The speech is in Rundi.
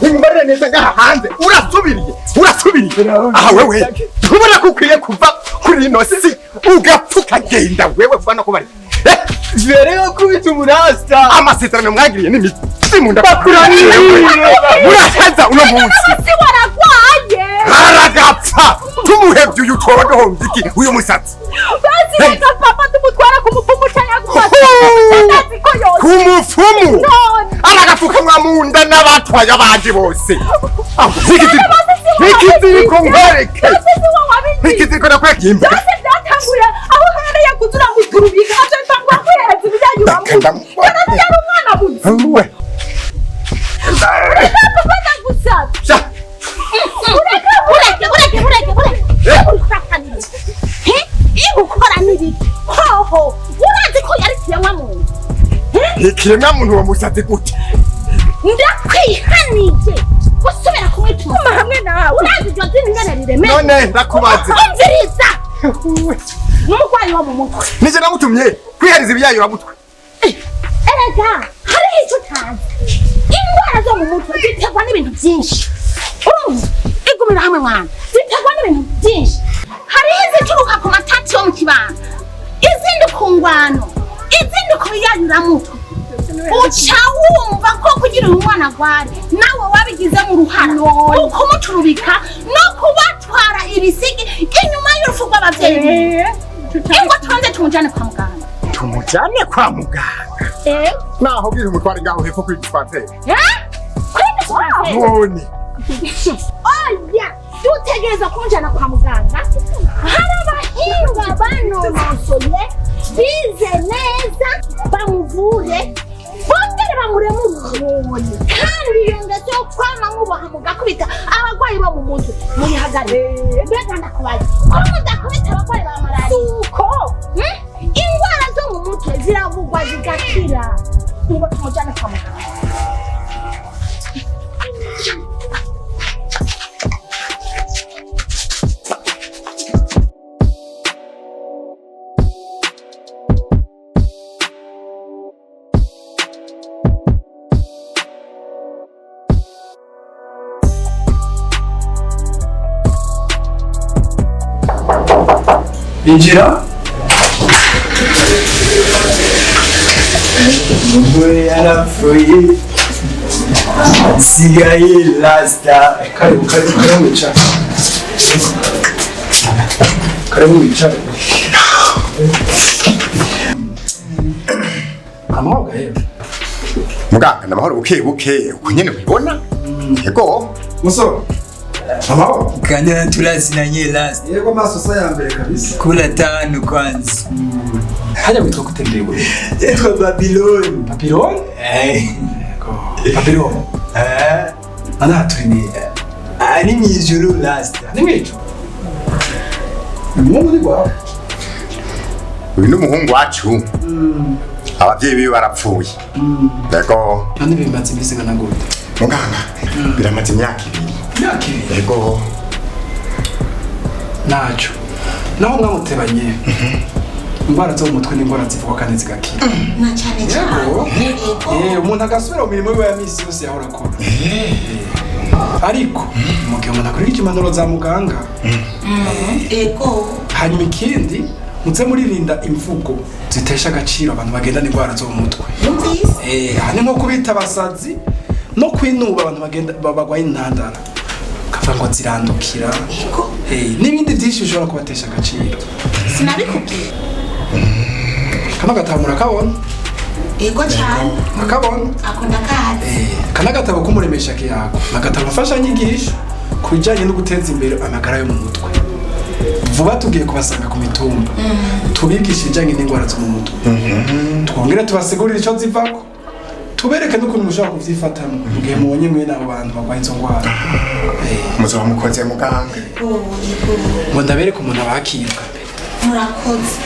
Ingwara neza ngaha hanze urasubiriye aha wewe tubona ko ukwiye kuva kuri ino si ugapfuka genda wewe kubana ko bari Vereo kubita umurasta amasezerano mwagiriye n'imiti mu ndakuraniye urasaza uno munsi si waragwaye haragapfa tumuhevye uyu twoba dohomba iki uyu musatsi basi reka papa tumutwara ku mupfumu cyangwa kumufumu aragafuka mwamunda n'abatwaye abandi bose ikiziriko nkwereke ikiziriko nakwegimba byose byatanguye aho hereye kuzura guturubika aje tangwa kwezi bijyanye uramu yari umwana buzi we ureka gusaba Gukora n'ibiki hoho urazi ko yari kiremwa muntu ikiremwa muntu wa musatsi gute ndakwihanije gusubira kumwituma hamwe nawe urazi ibyo ngana riremeye none ndakubaze umviriza n'umurwayi wo mu mutwe nije namutumye kwihariza ibyayo wa mutwe erega hariho icyo utazi indwara zo mu mutwe ziterwa n'ibintu byinshi igumira hamwe mwana ziterwa n'ibintu byinshi hariho izituruka ku matati yo mu kibano izindi ku ngwano izindi ku biyayuramutwe uca wumva ko kugira uyu mwana agware nawe wabigizemo uruhara ukumuturubika no kubatwara ibisigi inyuma y'urupfu rw'ababyeyi ingo tubanze tumujyane kwa muganga tumujyane kwa muganga naho bwira umutware ngaho hepfo kuri dispenseri none oya dutegereza kumujyana kwa muganga hari abahinga banonosoye bize neza bamuvure bongere bamuremure kandi yongeze yo kwama mwubaha mugakubita abagwayi bo mu mutwe murihagarire mbega ndakubaza ko mudakubita abagwayi ba malariya uko indwara zo mu mutwe ziravugwa zigakira ngo tumujyane kwa muganga Injira Mwe yarapfuye sigaye lasta karibu wicara karibu wicara amahoro gahe muganga namahoro buke uko nyene ubibona yego musoro amahoro Kanya tulazinanye last. Yego masosa ya mbere kabisa. Kula tano kwanza. Haya witwa kutembeye. Yitwa Babylon. Babylon? Babylon. Ana turini. Ari mwijuru last. Ni mwijuru. Mungu ni gwa. uyu n'umuhungu wacu abavyeyi biwe barapfuye yego Nani bimaze imisi ngana gute? muganga biramaze imyaka ibiri yego naco naho mwamutebanye ingwara zo mu mutwe n'ingwara zivuga kandi zigakira na cyane cyane umuntu agasubira mu mirimo yiwe ya misi yose yahora akora ariko mu gihe umuntu akorera ikimanuro za muganga ego hanyuma ikindi muze muririnda imvugo zitesha agaciro abantu bagendana ingwara zo mu mutwe hani nko kubita abasazi no kwinuba abantu bagenda bagwaye intandara kavuga ngo zirandukira n'ibindi byinshi bishobora kubatesha agaciro sinabikubwiye kana gatamura kabona ego cyane akabona akunda kazi kana gatabo kumuremesha kiyako nagatabo afasha nyigisho kujanye no guteza imbere amagara yo mu mutwe vuba tugiye kubasanga ku mitumba tubigisha ijanye n'ingwara zo mu mutwe twongere tubasigurira ico zivako tubereke n'ukuntu mushobora kuvyifatamo mu gihe mubonye mwe n'abo bantu bagwaye izo ngwara muzoba mukoze muganga ngo ndabereke umuntu abakirwa mbere murakoze